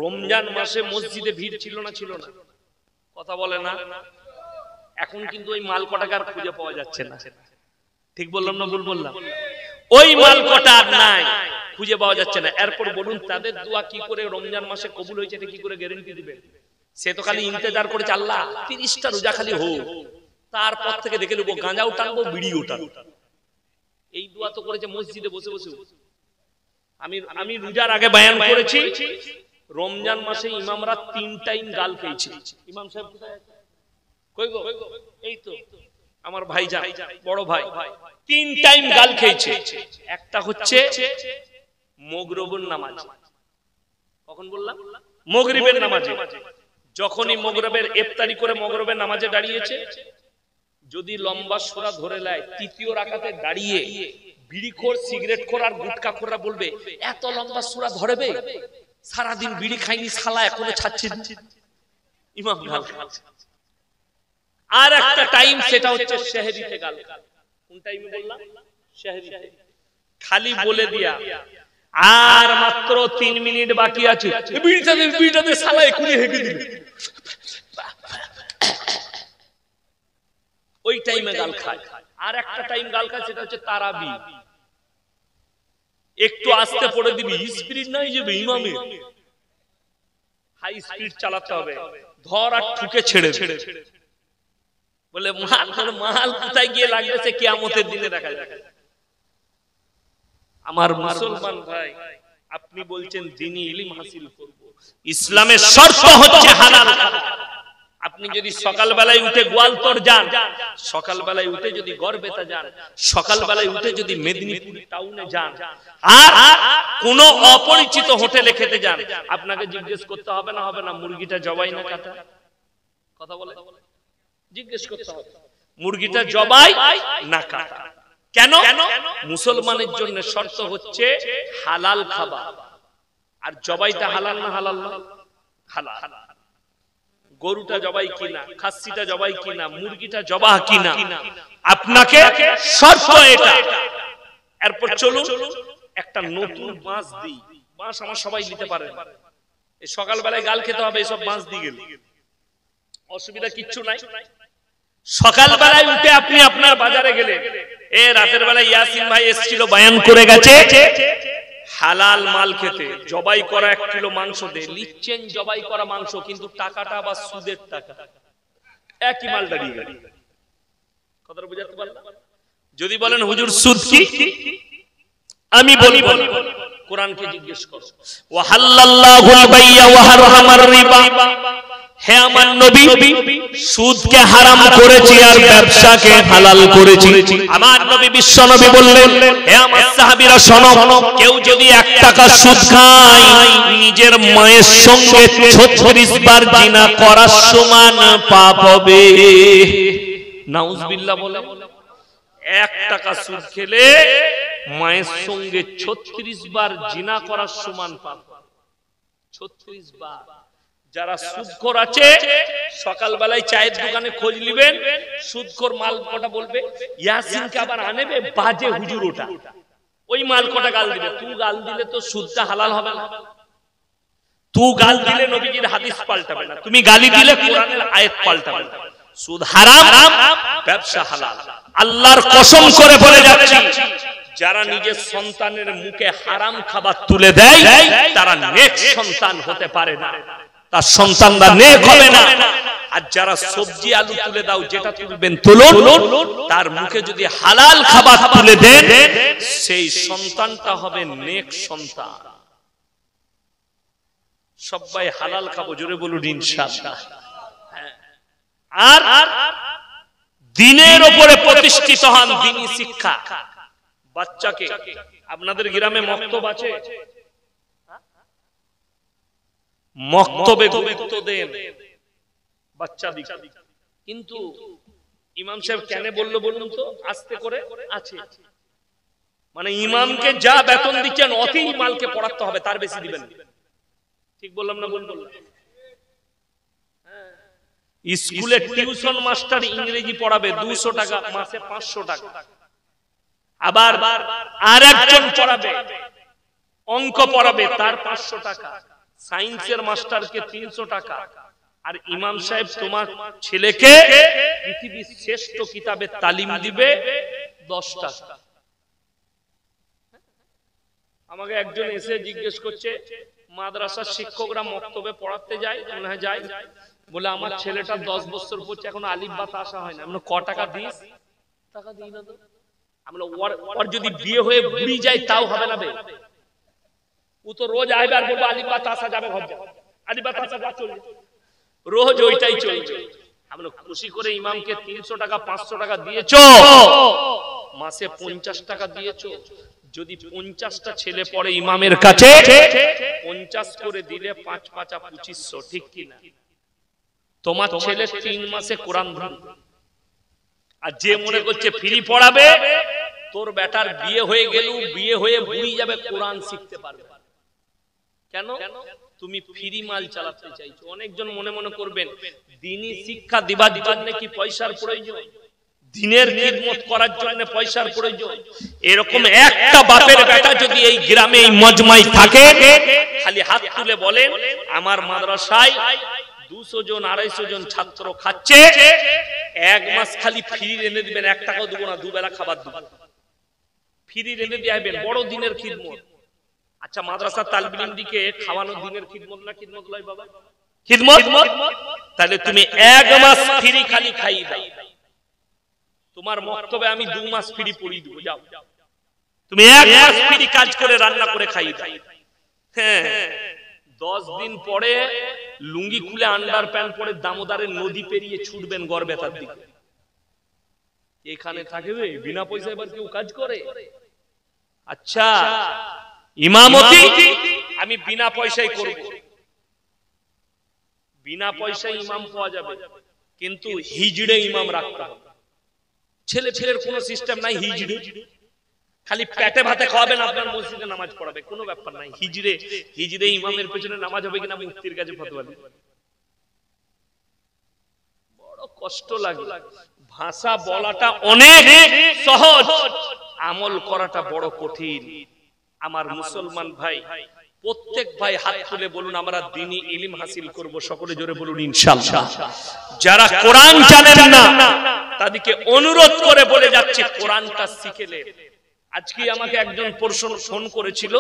রমজান মাসে মসজিদে ভিড় ছিল না? ছিল না? কথা বলে না? এখন কিন্তু ওই মাল কটাকার খুঁজে পাওয়া যাচ্ছে না। ঠিক বললাম না ভুল বললাম? ওই মাল কটা আর নাই, খুঁজে পাওয়া যাচ্ছে না। এরপর বলুন তাদের দোয়া কি করে রমজান মাসে কবুল হয়েছে এটা কি করে গ্যারান্টি দিবে? সে তো খালি ইন্তজার করেছে আল্লাহ 30টা রোজা খালি হোক, তারপর থেকে দেখে নেবো গাঁজাও টানবো বিড়িও টানবো। এই দোয়া তো করেছে মসজিদে বসে বসে। আমি রোজার আগে বয়ান করেছি রমজান মাসে ইমামরা 3 টাইম গাল খেয়েছে। ইমাম সাহেব কোথায় আছে? কই গো? এই তো আমার ভাইজান, বড় ভাই, 3 টাইম গাল খেয়েছে। একটা হচ্ছে মাগরিবের নামাজ। কখন বললাম? মাগরিবের নামাজে। যখনই মাগরিবের ইফতারি করে মাগরিবের নামাজে দাঁড়িয়েছে, যদি লম্বা সূরা ধরে নেয়, তৃতীয় রাকাতে দাঁড়িয়ে বিড়িখোর, সিগারেটখোর আর গুটখাখোররা বলবে এত লম্বা সূরা ধরবে, সারাদিন বিড়ি খাইনি শালা এখনো ছাড়ছে। ইমাম গাল খাচ্ছে। আর একটা টাইম সেটা হচ্ছে সেহরিতে গাল। কোন টাইমে বললাম? সেহরিতে। খালি বলে দিয়া আর মাত্র 3 মিনিট বাকি আছে, বিড়িটাতে শালা এখনি হেগে দিবে, ওই টাইমে গাল খায়। আর একটা টাইম গাল খায় সেটা হচ্ছে তারাবি। একটু আস্তে পড়ে দিবি, স্পিড নাই যাবে ইমামে, হাই স্পিড চালাতে হবে, ধর আর ঠুকে ছেড়ে বলে মাল কোথায় গিয়ে লাগছে কিয়ামতের দিনে দেখা যাবে। আমার মুসলমান ভাই, আপনি বলছেন দ্বীনি ইলম হাসিল করব, ইসলামের শর্ত হচ্ছে হালাল। আপনি যদি সকাল বেলায় উঠে গোয়ালতর যান, সকাল বেলায় উঠে যদি গড়বেতা যান, সকাল বেলায় উঠে যদি মেদিনীপুর টাউনে যান, আর কোন অপরিচিত হোটেলে খেতে যান, আপনাকে জিজ্ঞেস করতে হবে না? হবে না মুরগিটা জবাই না কাটা? কথা বলে জিজ্ঞেস করতে হবে মুরগিটা জবাই না কাটা। কেন? মুসলমানের জন্য শর্ত হচ্ছে হালাল খাবার। আর জবাইটা হালাল না হালাল না? হালাল। গরুটা জবাই কিনা, খাসিটা জবাই কিনা, মুরগিটা জবাহ কিনা, আপনাকে শর্ত এটা। এরপর চলুন একটা নতুন মাছ দিই। মাছ আমার সবাই নিতে পারে, এই সকাল বেলায় গাল খেতে হবে এসব মাছ দিয়ে গেলে অসুবিধা কিচ্ছু নাই। সকাল বেলায় উঠে আপনি আপনার বাজারে গেলে, রাতের বেলায় ইয়াসিন ভাই এসেছিল বয়ান করে গেছে, হালাল মাল খেতে জবাই করা 1 কিলো মাংস দে, লিচ্ছেন জবাই করা মাংস, কিন্তু টাকাটা বা সুদের টাকা, একই মাল দাঁড়িয়ে গেল। কথাটা বুঝাতে পারলাম? যদি বলেন হুজুর সুদ কি, আমি বলি কোরআনকে জিজ্ঞেস করো, ওয়া হাল্লাল্লাহুল বাইয়া ওয়া হারামার রিবা। হে আমার নবী, সুদকে হারাম করেছি আর ব্যবসাকে হালাল করেছি। আমার নবী বিশ্ব নবী বললেন, হে আমার সাহাবীরা শোনো, কেউ যদি 1 টাকা সুদ খায়, নিজের মায়ের সঙ্গে 36 বার জিনা করার সমান পাপ হবে। নাউজুবিল্লাহ বলে 1 টাকা সুদ খেলে মায়ের সঙ্গে 36 বার জিনা করার সমান পাপ। 36 বার। যারা সুদখোর আছে, সকাল বেলায় চায়ের দোকানে খোঁজ নেবেন, সুদখোর মাল কটা বলবে, ইয়াসিনকে আবার আনেবে বাজে হুজুর, ওটা ওই মাল কটা গাল দিবে। তুই গাল দিলে তো সুদটা হালাল হবে না, তুই গাল দিলে নবীজির হাদিস পাল্টাবে না, তুমি গালি দিলে কোরআনের আয়াত পাল্টাবে না। সুদ হারাম, ব্যবসা হালাল। আল্লাহর কসম করে বলে যাচ্ছি, যারা নিজের সন্তানের মুখে হারাম খাবার তুলে দেয়, তারা নেক সন্তান হতে পারে না, তার সন্তানরা নেক হবে না। আর যারা সবজি আলু তুলে দাও, যেটা তুলবেন তুলুন, তার মুখে যদি হালাল খাবার তুলে দেন, সেই সন্তানটা হবে নেক সন্তান। সবাই হালাল খাবো, জোরে বলুন ইনশাআল্লাহ। আর দ্বীনের উপরে প্রতিষ্ঠিত হন, দ্বীনি শিক্ষা। বাচ্চাকে, আপনাদের গ্রামে মক্তব আছে, মক্তবে গুরুত্ব দেন, বাচ্চা দিক। কিন্তু ইমাম সাহেব কেন বললো বলুন তো? আস্তে করে আছে, মানে ইমামকে যা বেতন দিচ্ছেন অতই মালকে পড়াতে হবে, তার বেশি দিবেন। ঠিক বললাম না? বললাম। স্কুলে টিউশন মাস্টার ইংরেজি পড়াবে 200 টাকা মাসে, 500 টাকা। আবার আরেকজন পড়াবে, অঙ্ক পড়াবে, তার 500 টাকা। সায়েন্সের মাস্টারকে 300 টাকা, আর ইমাম সাহেব তোমার ছেলেকে পৃথিবীর শ্রেষ্ঠ কিতাবের তালিম দিবে 10 টাকা। আমাকে একজন এসে জিজ্ঞেস করছে, মাদ্রাসার শিক্ষকরা মক্তবে পড়াতে যায়, মনে হয় যায়, বলে আমার ছেলেটা 10 বছর পড়ছে এখনো আলিফ বা তা আসা হয় না। আমরা ক টাকা দিস? টাকা দিই না তো। আমরা ওর যদি বিয়ে হয়ে বুড়ি যায় তাও হবে না বে, ও তো রোজ আইবে আর বলবো আলিফ বা তা আসা যাবে, ঘর যা আলিফ বা তা আসা যা, চলবে রোজ ওইটাই চলছে। আমরা খুশি করে ইমামকে 300 টাকা 500 টাকা দিয়েছো, মাসে 50 টাকা দিয়েছো। যদি 50টা ছেলে পড়ে ইমামের কাছে, 50 করে দিলে 5 5 2500, ঠিক কি না? তোমার ছেলে 3 মাসে কোরআন ধরবে। আর যে মনে করছে ফ্রি পড়াবে, তোর বেটার বিয়ে হয়ে গেল, বিয়ে হয়ে বুড়ি যাবে, কোরআন শিখতে পারবে কেন? তুমি ফ্রি মাল চালাতে চাইছো। অনেকজন মনে মনে করবেন দ্বীনি শিক্ষা দিবার জন্য কি পয়সার প্রয়োজন? দ্বীনের খিদমত করার জন্য পয়সার প্রয়োজন? এরকম একটা বাপের বেটা যদি এই গ্রামে এই মজমায় থাকে, খালি হাত তুলে বলেন আমার মাদ্রাসায় 200 জন 250 জন ছাত্র খাচ্ছে, এক মাস খালি ফ্রি এনে দিবেন, 1 টাকাও দেব না, দুবেলা খাবার দেব, ফ্রি এনে দিবেন, বড় দ্বীনের খিদমত। আচ্ছা, মাদ্রাসা তালিম দিকে খাওয়ানো দ্বীনের খিদমত না? খিদমত লয় বাবা, খিদমত। তাহলে তুমি 1 মাস ফ্রি খালি খাইয়ে দাও, তোমার মক্তবে আমি 2 মাস ফ্রি পড়িয়ে দেব, যাও। তুমি 1 মাস ফ্রি কাজ করে রান্না করে খাইয়ে দাও। হ্যাঁ, 10 দিন পরে লুঙ্গি খুলে আন্ডার প্যান্ট পরে দামোদরের নদী পেরিয়ে ছুটবেন গড়বেতার দিকে। এখানে থাকবে বিনা পয়সায় এবার কেউ কাজ করে? আচ্ছা, ইমামতি আমি বিনা পয়সায় করব, বিনা পয়সায় ইমাম পাওয়া যাবে, কিন্তু হিজড়ে ইমাম রাখতে হবে। ছেলে ছেলের কোনো সিস্টেম নাই, হিজড়ে খালি পেটে ভাতে খাওয়াবেন, আপনার মসজিদে নামাজ পড়াবে, কোনো ব্যাপার নাই। হিজড়ে হিজড়ে ইমামের পেছনে নামাজ হবে কিনা মুফতির কাছে ফতোয়া দিন। বড় কষ্ট লাগে। ভাষা বলাটা অনেক সহজ, আমল করাটা বড় কঠিন। আমার মুসলমান ভাই, প্রত্যেক ভাই হাত তুলে বলুন আমরা দ্বীনি ইলম হাসিল করব, সকলে জোরে বলুন ইনশাআল্লাহ। যারা কোরআন জানেন না তাদেরকে অনুরোধ করে বলে যাচ্ছে কোরআনটা শিখেলে। আজকে আমাকে একজন ফোন করেছিল,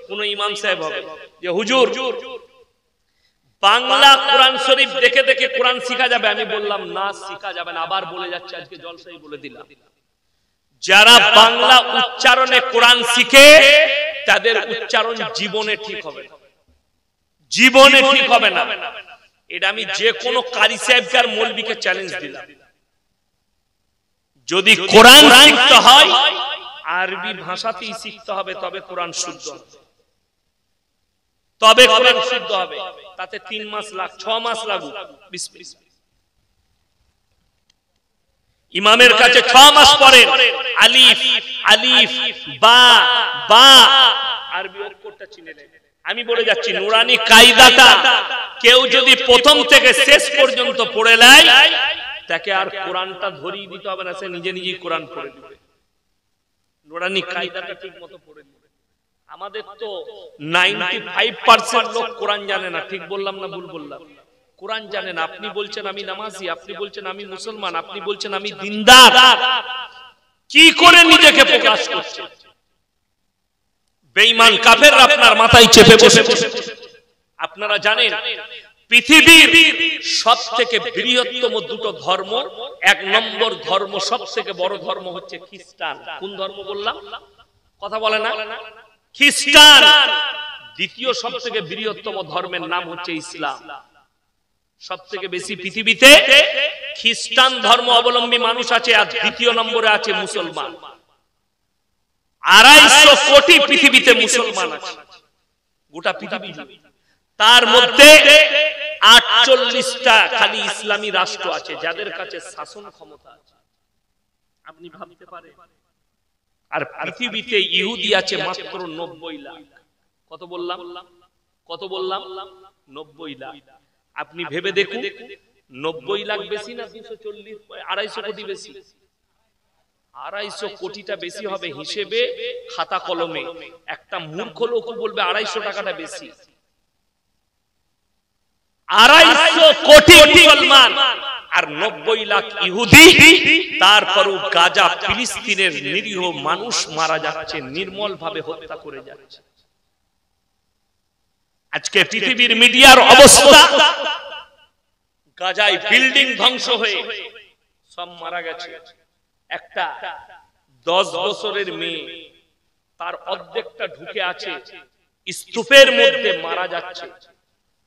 কোন ইমাম সাহেব হবে, যে হুজুর বাংলা কোরআন শরীফ দেখে দেখে কোরআন শিখা যাবে? আমি বললাম না, শিখা যাবে না। আবার বলে যাচ্ছে, আজকে জলসাই বলে দিলাম, যারা বাংলা উচ্চারণে কোরআন শিখে তাদের উচ্চারণ জীবনে ঠিক হবে না, জীবনে ঠিক হবে না। এটা আমি যে কোনো কারি সাহেবকে আর মৌলবীকে চ্যালেঞ্জ দিলাম। যদি কোরআন শিখতে হয় আরবি ভাষাতেই শিখতে হবে, তবে কোরআন শুদ্ধ হবে, তবে কোরআন শুদ্ধ হবে। তাতে 3 মাস লাগ 6 মাস লাগুক, ইমামের কাছে 6 মাস পরে আলিফ আলিফ বা বা আরবি অক্ষরটা চিনে নেবে। আমি বলে যাচ্ছি নুরানি কায়দাটা কেউ যদি প্রথম থেকে শেষ পর্যন্ত পড়ে নেয়, তাকে আর কোরআনটা ধরিয়ে দিতে হবে না, সে নিজে নিজেই কোরআন পড়ে নেবে। নুরানি কায়দাটা ঠিকমতো পড়ে নেবে। আমাদের তো 95% লোক কোরআন জানে না, ঠিক বললাম না ভুল বললাম? কোরআন জানেন। আপনি বলছেন আমি নামাজি, আপনি বলছেন আমি মুসলমান, আপনি বলছেন আমি দিনদার, কি করে নিজেকে প্রকাশ করছেন? বেঈমান কাফেররা আপনার মাথায় চেপে বসেছে। আপনারা জানেন পৃথিবীর সবথেকে বৃহত্তম দুটো ধর্ম, 1 নম্বর ধর্ম, সবথেকে বড় ধর্ম হচ্ছে খ্রিস্টান। কোন ধর্ম বললাম? কথা বলে না? খ্রিস্টান। দ্বিতীয় সবথেকে বৃহত্তম ধর্মের নাম হচ্ছে ইসলাম। সবথেকে বেশি পৃথিবীতে খ্রিস্টান ধর্ম অবলম্বী মানুষ আছে, আর দ্বিতীয় নম্বরে আছে মুসলমান। 250 কোটি পৃথিবীতে মুসলমান আছে, গোটা পৃথিবী। তার মধ্যে 48টা খালি ইসলামী রাষ্ট্র আছে যাদের কাছে শাসন ক্ষমতা আছে। আপনি ভাবতে পারেন? আর পৃথিবীতে ইহুদি আছে মাত্র 90 লাখ। কত বললাম? কত বললাম? 90 লাখ। আপনি ভেবে দেখুন, 90 লাখ বেশি না 240 250 কোটি বেশি? 250 কোটিটা বেশি হবে হিসেবে খাতা কলমে। একটা মূর্খ লোক বলবে 250 টাকাটা বেশি। 250 কোটি মুসলমান আর 90 লাখ ইহুদি, তারপরও গাজা ফিলিস্তিনের নিরীহ মানুষ মারা যাচ্ছে, নির্মল ভাবে হত্যা করে যাচ্ছে। আজকে পৃথিবীর মিডিয়ার অবস্থা, গাজায় বিল্ডিং ধ্বংস হয়ে সব মারা গেছে। একটা 10 বছরের মেয়ে, তার অর্ধেকটা ঢুকে আছে স্তূপের মধ্যে, মারা যাচ্ছে,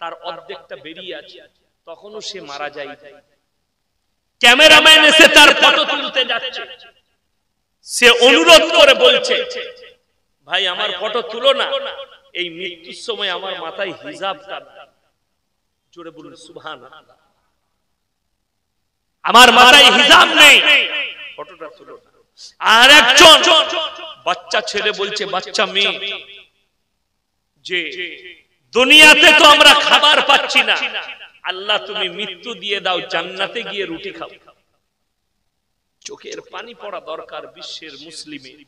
তার অর্ধেকটা বেরিয়ে আছে, তখনও সে মারা যায়। ক্যামেরাম্যান এসে তার ফটো তুলতে যাচ্ছে, সে অনুরোধ করে বলছে, ভাই আমার ফটো তুলো না, এই মৃত্যুর সময় আমার মাথায় হিজাব টান। জোরে বলুন সুবহানাল্লাহ। আমার মাথায় হিজাব নেই, ফটোটা তুলো না। আর একজন বাচ্চা ছেলে বলছে, বাচ্চা মেয়ে, যে দুনিয়াতে তো আমরা খাবার পাচ্ছি না, আল্লাহ তুমি মৃত্যু দিয়ে দাও, জান্নাতে গিয়ে রুটি খাও। চোখের পানি পড়া দরকার বিশ্বের মুসলিমের।